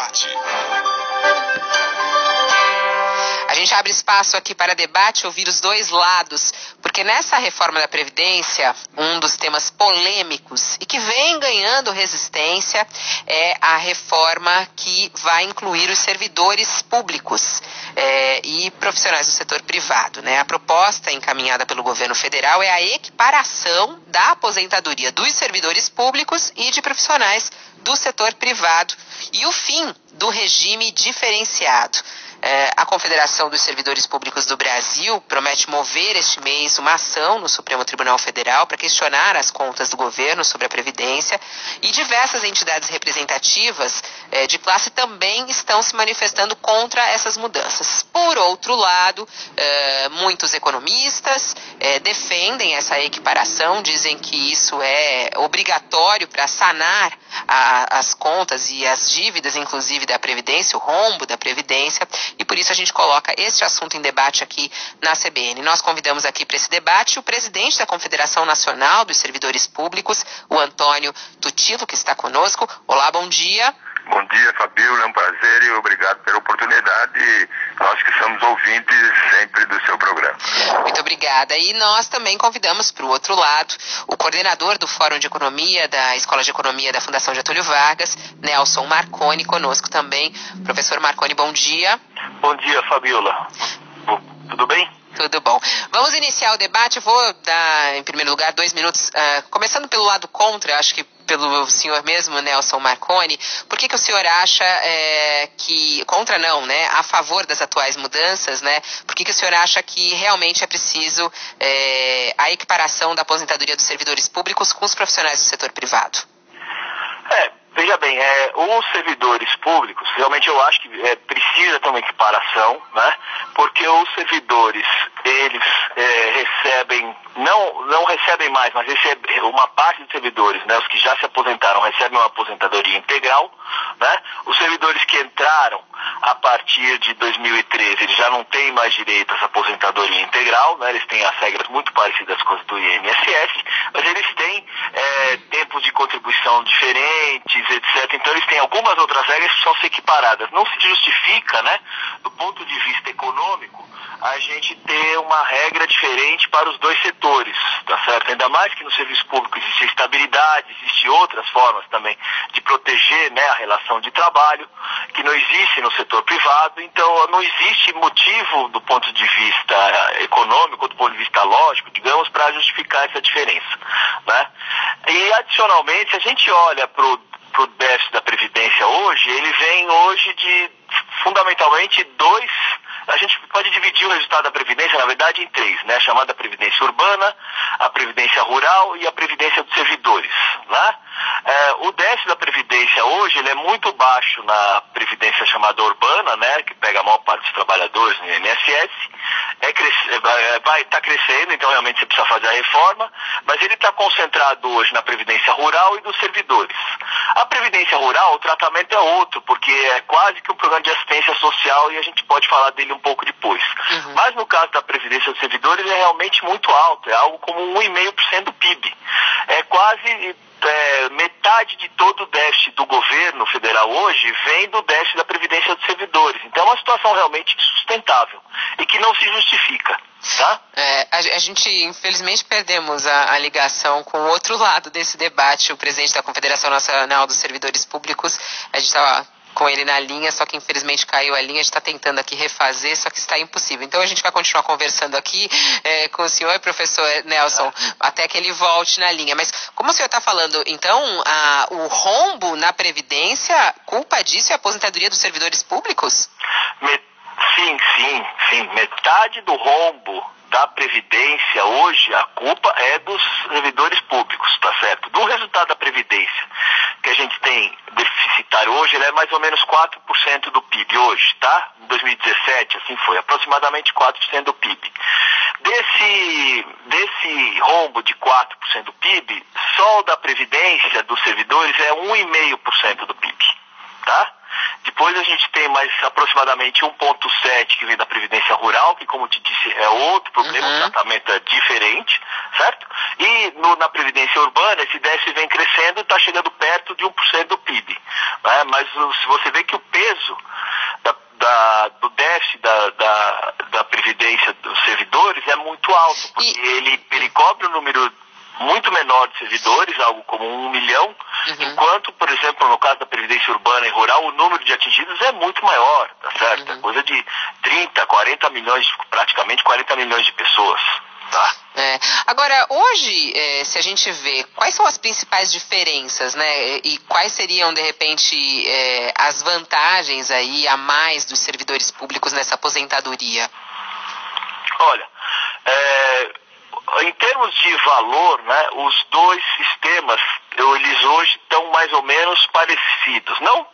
debate. A gente abre espaço aqui para debate, ouvir os dois lados, porque nessa reforma da Previdência, um dos temas polêmicos e que vem ganhando resistência é a reforma que vai incluir os servidores públicos e profissionais do setor privado, né? A proposta encaminhada pelo governo federal é a equiparação da aposentadoria dos servidores públicos e de profissionais do setor privado e o fim do regime diferenciado. A Confederação dos Servidores Públicos do Brasil promete mover este mês uma ação no Supremo Tribunal Federal para questionar as contas do governo sobre a Previdência e diversas entidades representativas de classe também estão se manifestando contra essas mudanças. Por outro lado, muitos economistas defendem essa equiparação, dizem que isso é obrigatório para sanar as contas e as dívidas, inclusive da Previdência, o rombo da Previdência, e por isso a gente coloca este assunto em debate aqui na CBN. Nós convidamos aqui para esse debate o presidente da Confederação Nacional dos Servidores Públicos, o Antônio Tutilo, que está conosco. Olá, bom dia. Bom dia, Fabíola, é um prazer e obrigado pela oportunidade. Nós que somos ouvintes sempre do seu programa. Muito obrigada. E nós também convidamos para o outro lado o coordenador do Fórum de Economia da Escola de Economia da Fundação Getúlio Vargas, Nelson Marconi, conosco também. Professor Marconi, bom dia. Bom dia, Fabíola. Tudo bem? Tudo bom. Vamos iniciar o debate. Eu vou dar, em primeiro lugar, 2 minutos, começando pelo lado contra, acho que pelo senhor mesmo, Nelson Marconi. Por que o senhor acha que, contra não, né, a favor das atuais mudanças, né? Por que o senhor acha que realmente é preciso a equiparação da aposentadoria dos servidores públicos com os profissionais do setor privado? Veja bem, os servidores públicos, realmente eu acho que precisa ter uma equiparação, né? Porque os servidores, eles recebem, não recebem mais, mas recebem, uma parte dos servidores, né? Os que já se aposentaram recebem uma aposentadoria integral, né? Os servidores que entraram a partir de 2013, eles já não têm mais direito a essa aposentadoria integral, né? Eles têm as regras muito parecidas com as do INSS, mas eles têm tempos de contribuição diferentes, etc. Então eles têm algumas outras regras que precisam ser equiparadas. Não se justifica, né, do ponto de vista econômico, a gente ter uma regra diferente para os dois setores, tá certo? Ainda mais que no serviço público existe estabilidade, existem outras formas também de proteger, né, a relação de trabalho, que não existe no setor privado. Então não existe motivo do ponto de vista econômico, do ponto de vista lógico, digamos, para justificar essa diferença, né? E adicionalmente, se a gente olha para o déficit da Previdência hoje, ele vem hoje de fundamentalmente a gente pode dividir o resultado da Previdência, na verdade, em 3, né? Chamada Previdência Urbana, a Previdência Rural e a Previdência dos Servidores, né? O déficit da Previdência hoje, ele é muito baixo na Previdência chamada Urbana, né? Que pega a maior parte dos trabalhadores no INSS, vai estar crescendo, então realmente você precisa fazer a reforma, mas ele está concentrado hoje na Previdência Rural e dos servidores. A Previdência Rural, o tratamento é outro, porque é quase que um programa de assistência social e a gente pode falar dele um pouco depois. Uhum. Mas no caso da Previdência dos Servidores é realmente muito alto, é algo como 1,5% do PIB. É quase metade de todo o déficit do governo federal hoje vem do déficit da Previdência dos Servidores. Então é uma situação realmente insustentável e que não se justifica. Tá? A gente, infelizmente, perdemos a ligação com o outro lado desse debate, o presidente da Confederação Nacional dos Servidores Públicos. A gente estava com ele na linha, só que infelizmente caiu a linha, a gente está tentando aqui refazer, só que está impossível. Então a gente vai continuar conversando aqui com o senhor, professor Nelson, até que ele volte na linha. Mas como o senhor está falando, então, o rombo na Previdência, culpa disso é a aposentadoria dos servidores públicos? Sim. Metade do rombo da Previdência hoje, a culpa é dos servidores públicos, tá certo? Do resultado da Previdência que a gente tem deficitário hoje, ele é mais ou menos 4% do PIB hoje, tá? Em 2017, assim foi, aproximadamente 4% do PIB. Desse rombo de 4% do PIB, só o da Previdência dos servidores é 1,5% do PIB, tá? Depois a gente tem mais aproximadamente 1,7 que vem da Previdência Rural, que, como te disse, é outro problema, o tratamento é diferente, certo? E na Previdência Urbana, esse déficit vem crescendo e está chegando perto de 1% do PIB. Né? Mas se você vê que o peso do déficit da Previdência dos servidores é muito alto, porque ele cobre um número muito menor de servidores, algo como 1 milhão, enquanto, por exemplo, no caso da Previdência Urbana e Rural, o número de atingidos é muito maior, tá certo? É coisa de 30, 40 milhões, praticamente 40 milhões de pessoas. Tá. Agora, hoje, se a gente vê, quais são as principais diferenças, né? E quais seriam, de repente, as vantagens aí a mais dos servidores públicos nessa aposentadoria? Olha, em termos de valor, né, os dois sistemas, eles hoje estão mais ou menos parecidos. Não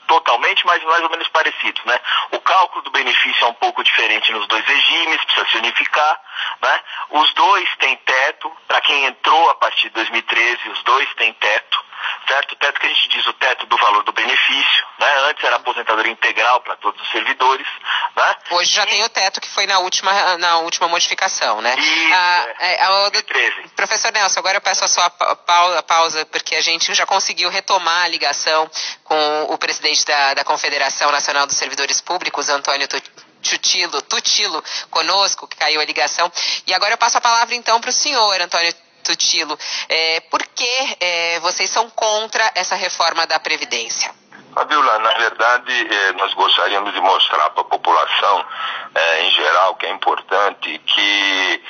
totalmente, mas mais ou menos parecidos, né? O cálculo do benefício é um pouco diferente nos dois regimes, precisa se unificar, né? Os dois têm teto, para quem entrou a partir de 2013, os dois têm teto, certo? O teto que a gente diz, o teto do valor do benefício, né? Antes era aposentadoria integral para todos os servidores, né? Hoje já tem o teto que foi na última modificação, né? Isso, 2013. Professor Nelson, agora eu peço a sua pausa, porque a gente já conseguiu retomar a ligação com o presidente da Confederação Nacional dos Servidores Públicos, Antônio Tutilo, conosco, que caiu a ligação. E agora eu passo a palavra então para o senhor, Antônio Tutilo. Por que vocês são contra essa reforma da Previdência? Fabiola, na verdade, nós gostaríamos de mostrar para a população em geral que é importante que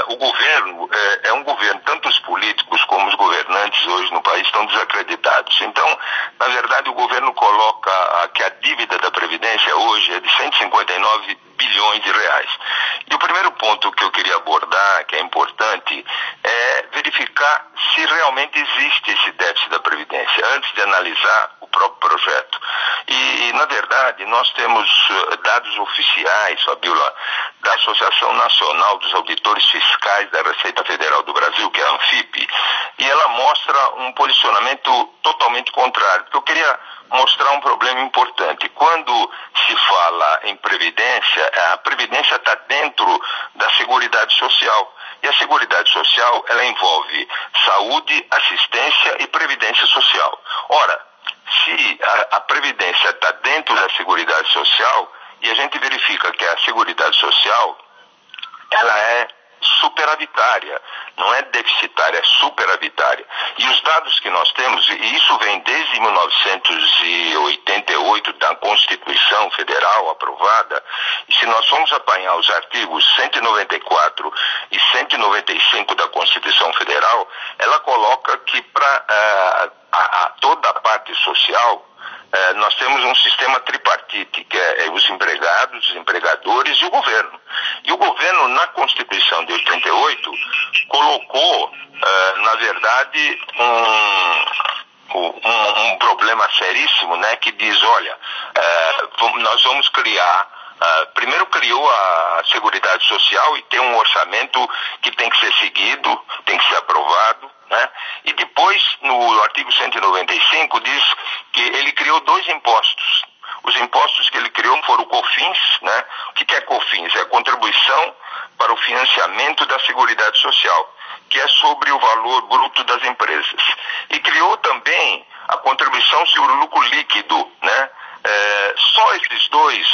o governo é um governo, tanto os políticos como os governantes hoje no país estão desacreditados. Então, na verdade, o governo coloca que a dívida da Previdência hoje é de 159 bilhões de reais. E o primeiro ponto que eu queria abordar, que é importante, é verificar se realmente existe esse déficit da Previdência, antes de analisar o próprio projeto. E na verdade, nós temos dados oficiais, Fabiola, da Associação Nacional dos Auditores Fiscais da Receita Federal do Brasil, que é a ANFIP, e ela mostra um posicionamento totalmente contrário. Porque eu queria mostrar um problema importante. Quando se fala em Previdência, a Previdência está dentro da Seguridade Social. E a Seguridade Social, ela envolve saúde, assistência e previdência social. Ora, se a Previdência está dentro da Seguridade Social, e a gente verifica que a Seguridade Social, ela é superavitária, não é deficitária, é superavitária. E os dados que nós temos, e isso vem desde 1988, da Constituição Federal aprovada, e se nós formos apanhar os artigos 194 e 195 da Constituição Federal, ela coloca que para toda a parte social, nós temos um sistema tripartite, que é os empregados, os empregadores e o governo. E o governo, na Constituição de 88, colocou, na verdade, um problema seríssimo, né, que diz, olha, nós vamos criar, primeiro criou a Seguridade Social e tem um orçamento que tem que ser seguido, tem que ser aprovado, né? E depois, no artigo 195, diz que ele criou 2 impostos. Os impostos que ele criou foram o COFINS, né? O que é COFINS? É a contribuição para o financiamento da Seguridade Social, que é sobre o valor bruto das empresas. E criou também a contribuição sobre o lucro líquido, né? Só esses dois,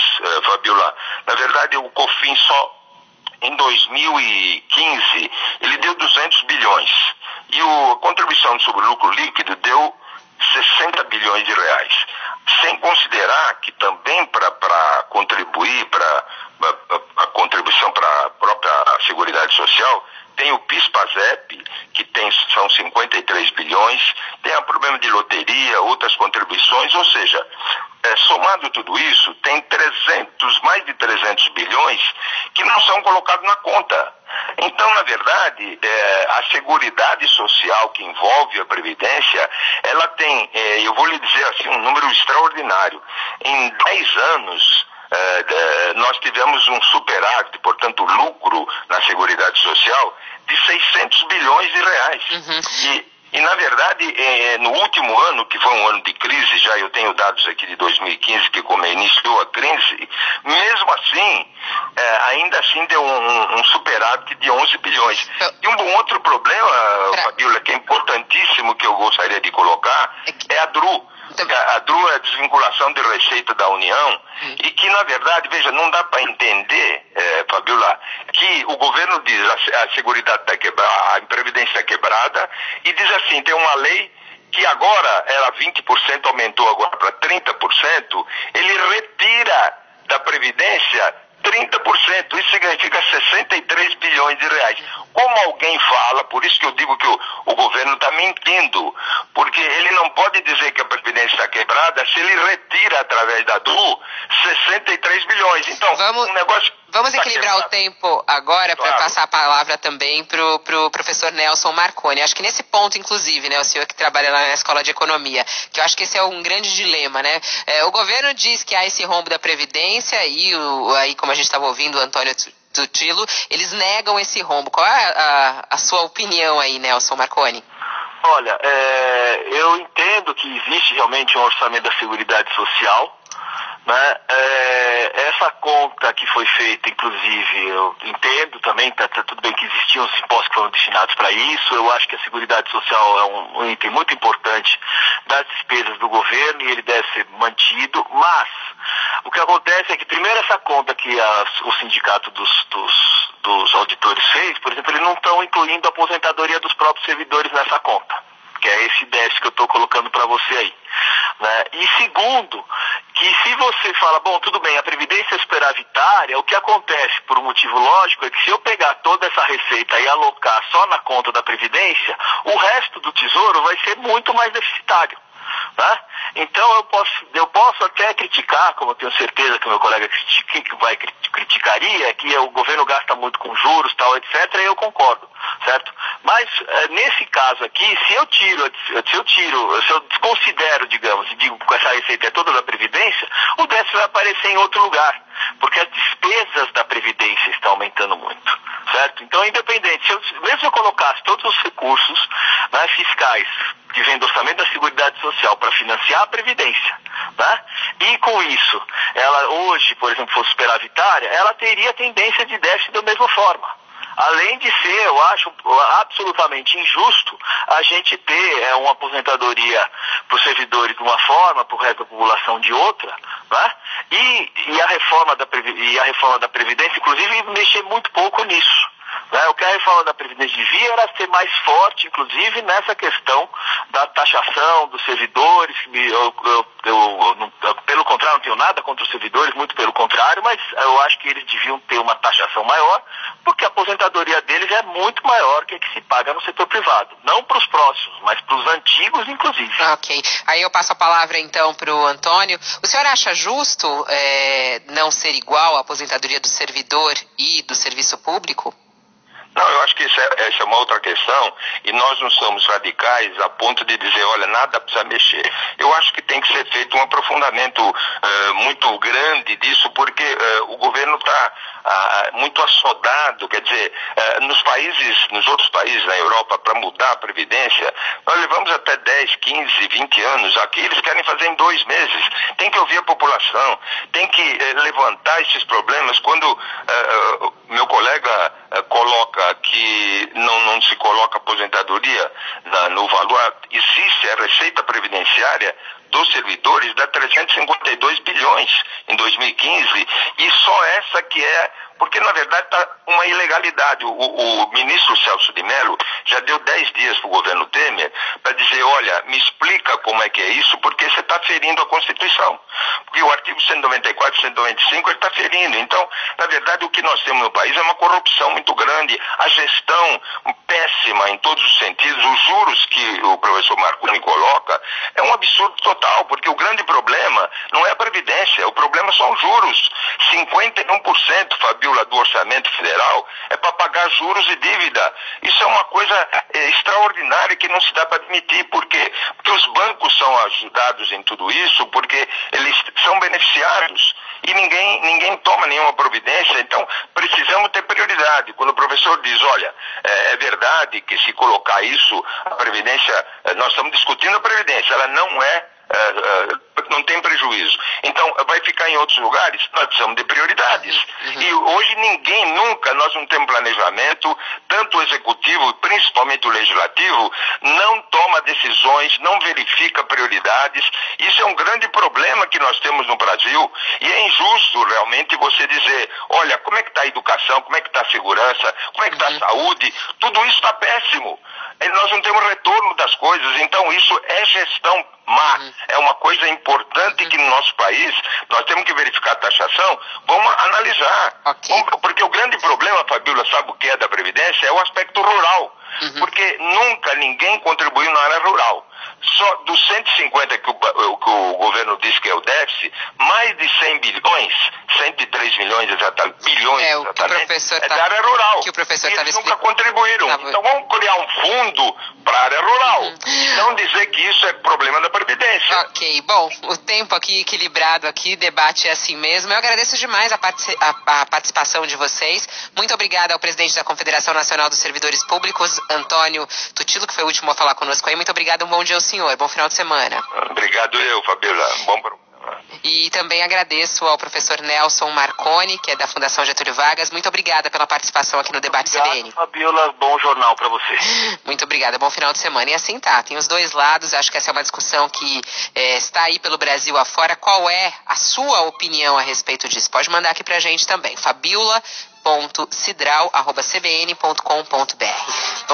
Fabiola, na verdade o COFINS só em 2015, ele deu 200 bilhões. E a contribuição sobre o lucro líquido deu 60 bilhões de reais. Sem considerar que também para contribuir para a contribuição para a própria Seguridade Social, tem o PIS/PASEP, que são 53 bilhões, tem o problema de loteria, outras contribuições, ou seja, somado tudo isso, tem mais de 300 bilhões que não são colocados na conta. Então, na verdade, a Seguridade Social que envolve a Previdência, ela tem, eu vou lhe dizer assim, um número extraordinário. Em 10 anos, nós tivemos um superávit, portanto, lucro na Seguridade Social de 600 bilhões de reais. E, na verdade, no último ano, que foi um ano de crise, já eu tenho dados aqui de 2015, que como iniciou a crise, mesmo assim, ainda assim deu um superávit de 11 bilhões. E um outro problema, Fabiola, que é importantíssimo, que eu gostaria de colocar, é a DRU. A DRU é a desvinculação de receita da União, e que, na verdade, veja, não dá para entender, Fabiola, que o governo diz a Seguridade está quebrada, a Previdência está quebrada, e diz assim, tem uma lei que agora era 20%, aumentou agora para 30%, ele retira da Previdência 30%, isso significa 63 bilhões de reais. Como alguém fala, por isso que eu digo que o governo está mentindo, porque ele não pode dizer que a Previdência está quebrada se ele retira através da DRU 63 bilhões. Então, um negócio... Vamos equilibrar o tempo agora para passar a palavra também para o professor Nelson Marconi. Acho que nesse ponto, inclusive, né, o senhor que trabalha lá na Escola de Economia, que eu acho que esse é um grande dilema, né? O governo diz que há esse rombo da Previdência e aí, como a gente estava ouvindo, o Antônio Tutilo, eles negam esse rombo. Qual é a sua opinião aí, Nelson Marconi? Olha, eu entendo que existe realmente um orçamento da Seguridade Social, né? Essa conta que foi feita, inclusive, eu entendo também, tá tudo bem que existiam os impostos que foram destinados para isso. Eu acho que a Seguridade Social é um item muito importante das despesas do governo e ele deve ser mantido, mas o que acontece é que, primeiro, essa conta que o sindicato dos auditores fez, por exemplo, eles não estão incluindo a aposentadoria dos próprios servidores nessa conta, que é esse déficit que eu estou colocando para você aí, né? E segundo, que se você fala, bom, tudo bem, a Previdência é superavitária, o que acontece, por um motivo lógico, é que se eu pegar toda essa receita e alocar só na conta da Previdência, o resto do Tesouro vai ser muito mais deficitário. Tá? Então eu posso até criticar, como eu tenho certeza que o meu colega criticaria, que o governo gasta muito com juros, tal, etc., e eu concordo, certo? Mas nesse caso aqui, se eu desconsidero, digamos, e digo que essa receita é toda da Previdência, o déficit vai aparecer em outro lugar, porque as despesas da Previdência estão aumentando muito, certo? Então, independente, mesmo se eu colocasse todos os recursos, né, fiscais que vem do orçamento da Seguridade Social para financiar a Previdência, né? E com isso, ela hoje, por exemplo, fosse superavitária, ela teria tendência de déficit da mesma forma. Além de ser, eu acho absolutamente injusto a gente ter uma aposentadoria para os servidores de uma forma, para o resto da população de outra, né? E a reforma da Previdência, inclusive, mexer muito pouco nisso. O que a reforma da Previdência devia era ser mais forte, inclusive, nessa questão da taxação dos servidores. Pelo contrário, não tenho nada contra os servidores, muito pelo contrário, mas eu acho que eles deviam ter uma taxação maior, porque a aposentadoria deles é muito maior que a que se paga no setor privado. Não para os próximos, mas para os antigos, inclusive. Ok. Aí eu passo a palavra, então, para o Antônio. O senhor acha justo não ser igual a aposentadoria do servidor e do serviço público? Não, eu acho que essa é uma outra questão, e nós não somos radicais a ponto de dizer, olha, nada precisa mexer. Eu acho que tem que ser feito um aprofundamento muito grande disso, porque o governo está muito assodado, quer dizer, nos outros países na Europa, para mudar a Previdência, nós levamos até 10, 15, 20 anos, aqui eles querem fazer em 2 meses. Tem que ouvir a população, tem que levantar esses problemas. Quando meu colega coloca que não se coloca aposentadoria no valor, existe a receita previdenciária dos servidores dá 352 bilhões em 2015, e só essa que porque na verdade está uma ilegalidade. O ministro Celso de Mello já deu 10 dias para o governo Temer para dizer, olha, me explica como é que é isso, porque você está ferindo a Constituição. Porque o artigo 194 e 195 ele está ferindo. Então, na verdade, o que nós temos no país é uma corrupção muito grande, a gestão péssima em todos os sentidos, os juros que o professor Marconi coloca é um absurdo total, porque o grande problema não é a Previdência, o problema são os juros. 51%, Fabiola, do orçamento federal é para pagar juros e dívida. Isso é uma coisa extraordinária que não se dá para admitir. Por quê? Porque os bancos são ajudados em tudo isso, porque eles são beneficiados. e ninguém toma nenhuma providência. Então, precisamos ter prioridade. Quando o professor diz, olha, é verdade que se colocar isso, a Previdência, nós estamos discutindo a Previdência, ela não tem prejuízo. Então, vai ficar em outros lugares? Nós precisamos de prioridades. E hoje nunca, nós não temos planejamento, tanto o executivo, principalmente o legislativo, não toma decisões, não verifica prioridades. Isso é um grande problema que nós temos no Brasil, e é injusto realmente você dizer, olha, como é que está a educação, como é que está a segurança, como é que está a saúde, tudo isso está péssimo. Nós não temos retorno das coisas, então isso é gestão má. É uma coisa importante que no nosso país nós temos que verificar a taxação, vamos analisar. Porque o grande problema, Fabíola, sabe o que é da Previdência? É o aspecto rural. Porque nunca ninguém contribuiu na área rural. Só dos 150 que o governo diz que é o déficit, mais de 100 bilhões, 103 milhões bilhões exatamente, é da área rural. Que o professor e eles nunca contribuíram. Então vamos criar um fundo para a área rural. Não dizer que isso é problema da Previdência. Ok, bom, o tempo aqui equilibrado aqui, debate é assim mesmo. Eu agradeço demais a participação de vocês. Muito obrigada ao presidente da Confederação Nacional dos Servidores Públicos, Antônio Tutilo, que foi o último a falar conosco aí. Muito obrigada, um bom dia ao senhor, bom final de semana. Obrigado Fabíola, bom programa. E também agradeço ao professor Nelson Marconi, que é da Fundação Getúlio Vargas. Muito obrigada pela participação aqui no Debate CBN. Fabíola, bom jornal para você. Muito obrigada, bom final de semana. E assim tá, tem os dois lados, acho que essa é uma discussão que está aí pelo Brasil afora. Qual é a sua opinião a respeito disso? Pode mandar aqui pra gente também, fabiola.cidral@cbn.com.br.